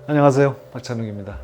안녕하세요, 박찬욱입니다.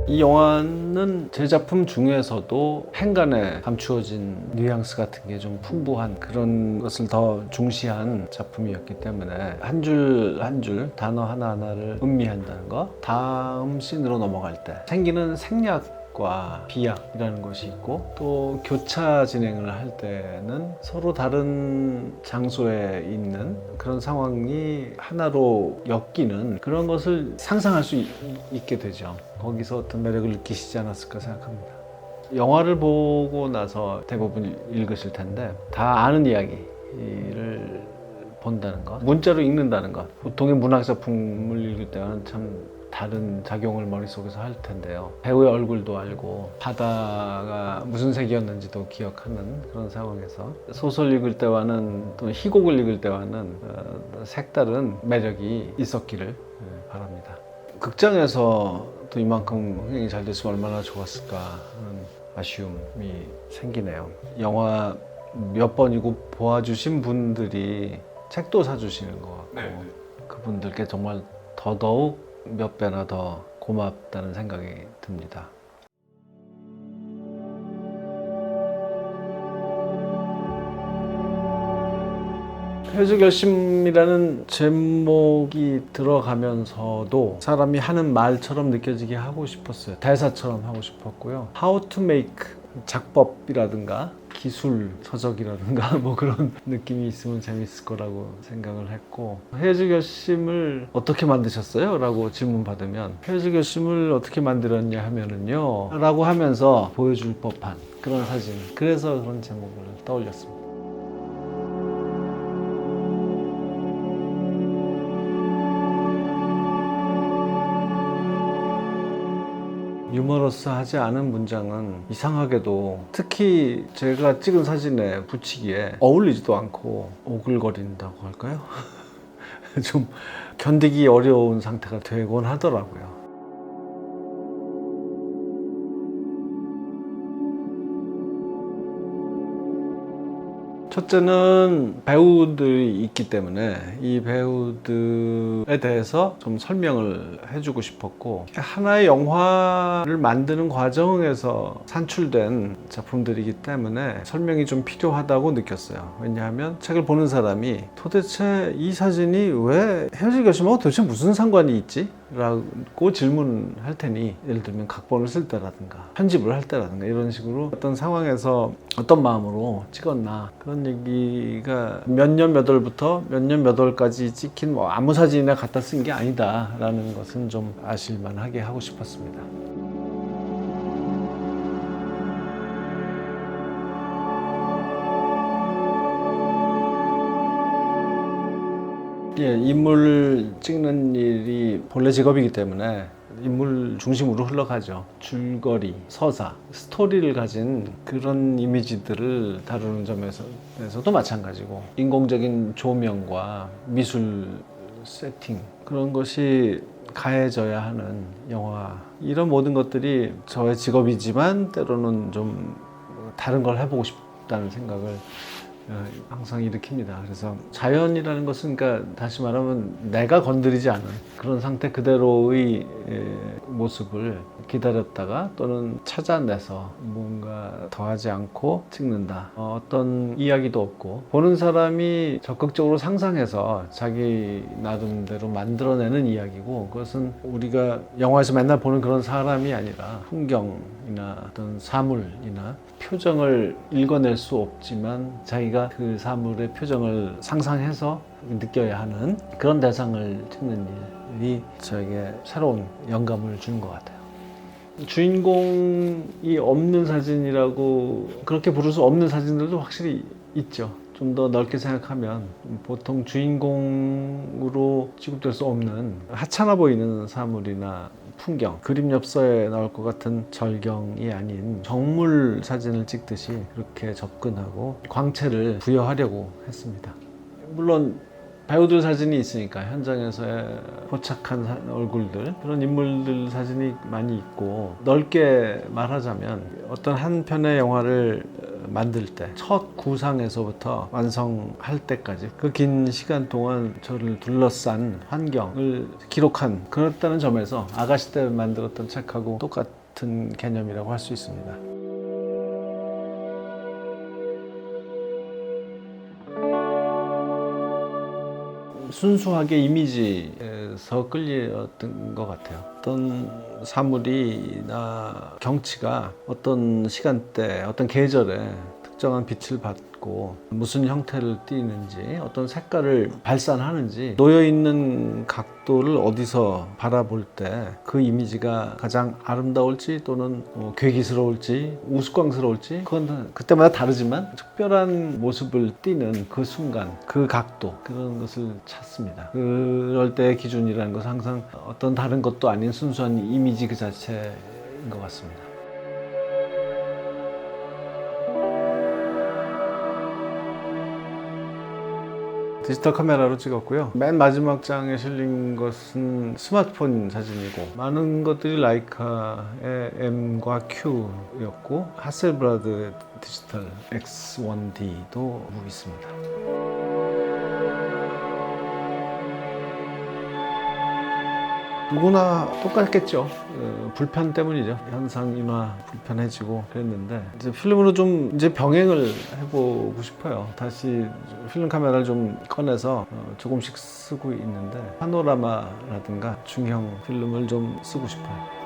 이 영화는 제 작품 중에서도 행간에 감추어진 뉘앙스 같은 게 좀 풍부한 그런 것을 더 중시한 작품이었기 때문에 한 줄 한 줄 단어 하나하나를 음미한다는 거, 다음 씬으로 넘어갈 때 생기는 생략과 비약이라는 것이 있고, 또 교차 진행을 할 때는 서로 다른 장소에 있는 그런 상황이 하나로 엮이는 그런 것을 상상할 수 있게 되죠. 거기서 어떤 매력을 느끼시지 않았을까 생각합니다. 영화를 보고 나서 대부분 읽으실 텐데 다 아는 이야기를 본다는 것, 문자로 읽는다는 것, 보통의 문학 작품을 읽을 때와는 참 다른 작용을 머릿속에서 할 텐데요. 배우의 얼굴도 알고 바다가 무슨 색이었는지도 기억하는 그런 상황에서 소설 읽을 때와는 또 희곡을 읽을 때와는 색다른 매력이 있었기를 바랍니다. 극장에서 또 이만큼 흥행이 잘 됐으면 얼마나 좋았을까 하는 아쉬움이 생기네요. 영화 몇 번이고 보아주신 분들이 책도 사주시는 것 같고, 네. 그분들께 정말 더더욱 몇 배나 더 고맙다는 생각이 듭니다. 해주 결심이라는 제목이 들어가면서도 사람이 하는 말처럼 느껴지게 하고 싶었어요. 대사처럼 하고 싶었고요. How to make 작법이라든가 기술 서적이라든가 뭐 그런 느낌이 있으면 재밌을 거라고 생각을 했고, 해주 결심을 어떻게 만드셨어요? 라고 질문 받으면 해주 결심을 어떻게 만들었냐 하면은요 라고 하면서 보여줄 법한 그런 사진, 그래서 그런 제목을 떠올렸습니다. 유머러스하지 않은 문장은 이상하게도 특히 제가 찍은 사진에 붙이기에 어울리지도 않고 오글거린다고 할까요? 좀 견디기 어려운 상태가 되곤 하더라고요. 첫째는 배우들이 있기 때문에 이 배우들에 대해서 좀 설명을 해주고 싶었고, 하나의 영화를 만드는 과정에서 산출된 작품들이기 때문에 설명이 좀 필요하다고 느꼈어요. 왜냐하면 책을 보는 사람이 도대체 이 사진이 왜 헤어질 결심하고 도대체 무슨 상관이 있지? 라고 질문할 테니, 예를 들면 각본을 쓸 때라든가 편집을 할 때라든가 이런 식으로 어떤 상황에서 어떤 마음으로 찍었나, 그런 얘기가 몇 년 몇 월부터 몇 년 몇 월까지 찍힌 뭐 아무 사진이나 갖다 쓴 게 아니다 라는 것은 좀 아실만하게 하고 싶었습니다. 예, 인물 찍는 일이 본래 직업이기 때문에 인물 중심으로 흘러가죠. 줄거리, 서사, 스토리를 가진 그런 이미지들을 다루는 점에서도 마찬가지고, 인공적인 조명과 미술 세팅, 그런 것이 가해져야 하는 영화, 이런 모든 것들이 저의 직업이지만 때로는 좀 다른 걸 해보고 싶다는 생각을 항상 일으킵니다. 그래서 자연이라는 것은, 그러니까 다시 말하면 내가 건드리지 않은 그런 상태 그대로의 모습을 기다렸다가 또는 찾아내서 뭔가 더하지 않고 찍는다. 어떤 이야기도 없고, 보는 사람이 적극적으로 상상해서 자기 나름대로 만들어내는 이야기고, 그것은 우리가 영화에서 맨날 보는 그런 사람이 아니라 풍경이나 어떤 사물이나 표정을 읽어낼 수 없지만 자기가 그 사물의 표정을 상상해서 느껴야 하는 그런 대상을 찍는 일이 저에게 새로운 영감을 주는 것 같아요. 주인공이 없는 사진이라고 그렇게 부를 수 없는 사진들도 확실히 있죠. 좀 더 넓게 생각하면 보통 주인공으로 취급될 수 없는 하찮아 보이는 사물이나 풍경, 그림 엽서에 나올 것 같은 절경이 아닌 정물 사진을 찍듯이 그렇게 접근하고 광채를 부여하려고 했습니다. 물론 배우들 사진이 있으니까 현장에서의 포착한 얼굴들, 그런 인물들 사진이 많이 있고, 넓게 말하자면 어떤 한 편의 영화를 만들 때 첫 구상에서부터 완성할 때까지 그 긴 시간 동안 저를 둘러싼 환경을 기록한 그렇다는 점에서 아가씨 때 만들었던 책하고 똑같은 개념이라고 할 수 있습니다. 순수하게 이미지에서 끌렸던 것 같아요. 어떤 사물이나 경치가 어떤 시간대, 어떤 계절에 특정한 빛을 받고 무슨 형태를 띠는지, 어떤 색깔을 발산하는지, 놓여있는 각도를 어디서 바라볼 때 그 이미지가 가장 아름다울지 또는 괴기스러울지 우스꽝스러울지 그건 그때마다 다르지만 특별한 모습을 띠는 그 순간, 그 각도, 그런 것을 찾습니다. 그럴 때의 기준이라는 것은 항상 어떤 다른 것도 아닌 순수한 이미지 그 자체인 것 같습니다. 디지털 카메라로 찍었고요. 맨 마지막 장에 실린 것은 스마트폰 사진이고, 많은 것들이 라이카의 M과 Q였고 하셀브라드의 디지털 X1D도 있습니다. 누구나 똑같겠죠. 불편 때문이죠. 현상 인화 불편해지고 그랬는데, 이제 필름으로 좀 이제 병행을 해보고 싶어요. 다시 필름 카메라를 좀 꺼내서 조금씩 쓰고 있는데, 파노라마라든가 중형 필름을 좀 쓰고 싶어요.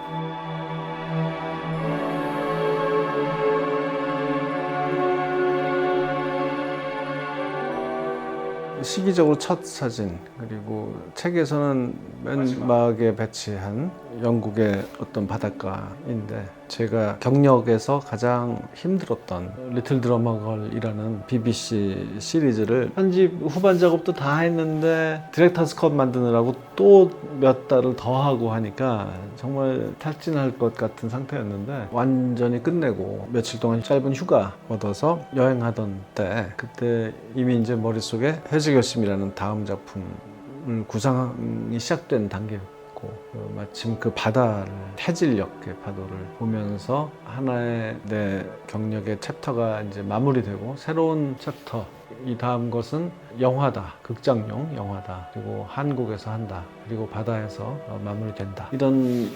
시기적으로 첫 사진, 그리고 책에서는 맨 마지막에 배치한 영국의 어떤 바닷가인데, 제가 경력에서 가장 힘들었던 리틀 드러머걸이라는 BBC 시리즈를 편집 후반 작업도 다 했는데 디렉터스 컷 만드느라고 또 몇 달을 더 하고 하니까 정말 탈진할 것 같은 상태였는데, 완전히 끝내고 며칠 동안 짧은 휴가 얻어서 여행하던 때, 그때 이미 이제 머릿속에 회색결심이라는 다음 작품을 구상이 시작된 단계였고, 마침 그 바다를, 해질녘의 파도를 보면서 하나의 내 경력의 챕터가 이제 마무리되고 새로운 챕터, 이 다음 것은 영화다, 극장용 영화다, 그리고 한국에서 한다, 그리고 바다에서 마무리된다, 이런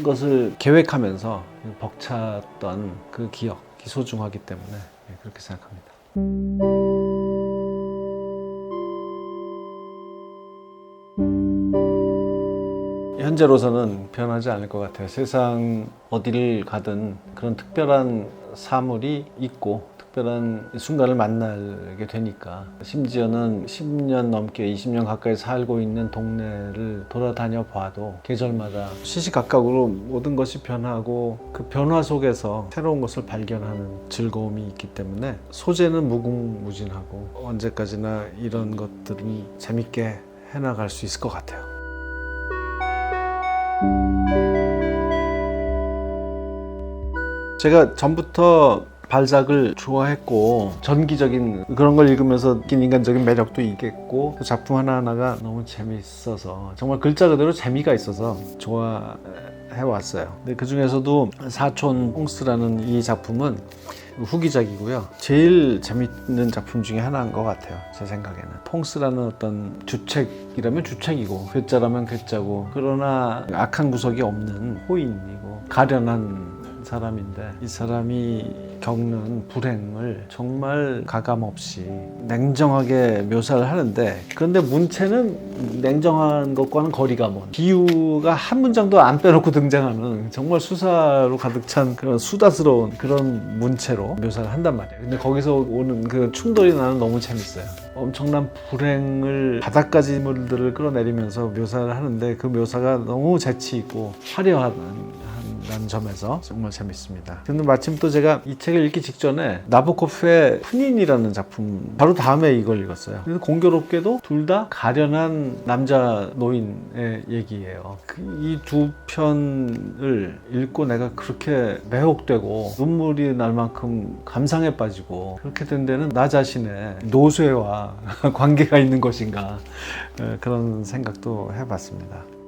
것을 계획하면서 벅찼던 그 기억이 소중하기 때문에 그렇게 생각합니다. 현재로서는 변하지 않을 것 같아요. 세상 어디를 가든 그런 특별한 사물이 있고 특별한 순간을 만나게 되니까, 심지어는 10년 넘게 20년 가까이 살고 있는 동네를 돌아다녀 봐도 계절마다 시시각각으로 모든 것이 변하고, 그 변화 속에서 새로운 것을 발견하는 즐거움이 있기 때문에 소재는 무궁무진하고 언제까지나 이런 것들은 재밌게 해나갈 수 있을 것 같아요. 제가 전부터 발작을 좋아했고, 전기적인 그런 걸 읽으면서 느낀 인간적인 매력도 있겠고, 그 작품 하나하나가 너무 재미있어서, 정말 글자 그대로 재미가 있어서 좋아해왔어요. 근데 그 중에서도 사촌 퐁스라는 이 작품은 후기작이고요. 제일 재밌는 작품 중에 하나인 것 같아요. 제 생각에는. 퐁스라는 어떤 주책이라면 주책이고, 괴짜라면 괴짜고, 그러나 악한 구석이 없는 호인이고 가련한 사람인데, 이 사람이 겪는 불행을 정말 가감없이 냉정하게 묘사를 하는데, 그런데 문체는 냉정한 것과는 거리가 먼, 비유가 한 문장도 안 빼놓고 등장하는 정말 수사로 가득 찬 그런 수다스러운 그런 문체로 묘사를 한단 말이에요. 근데 거기서 오는 그 충돌이 나는 너무 재밌어요. 엄청난 불행을, 바닥까지 물들을 끌어내리면서 묘사를 하는데, 그 묘사가 너무 재치있고 화려하다는 점에서 정말 재밌습니다. 근데 마침 또 제가 이 책을 읽기 직전에 나보코프의 푸닌이라는 작품 바로 다음에 이걸 읽었어요. 그래서 공교롭게도 둘 다 가련한 남자 노인의 얘기예요. 이 두 편을 읽고 내가 그렇게 매혹되고 눈물이 날 만큼 감상에 빠지고, 그렇게 된 데는 나 자신의 노쇠와 관계가 있는 것인가, 그런 생각도 해봤습니다.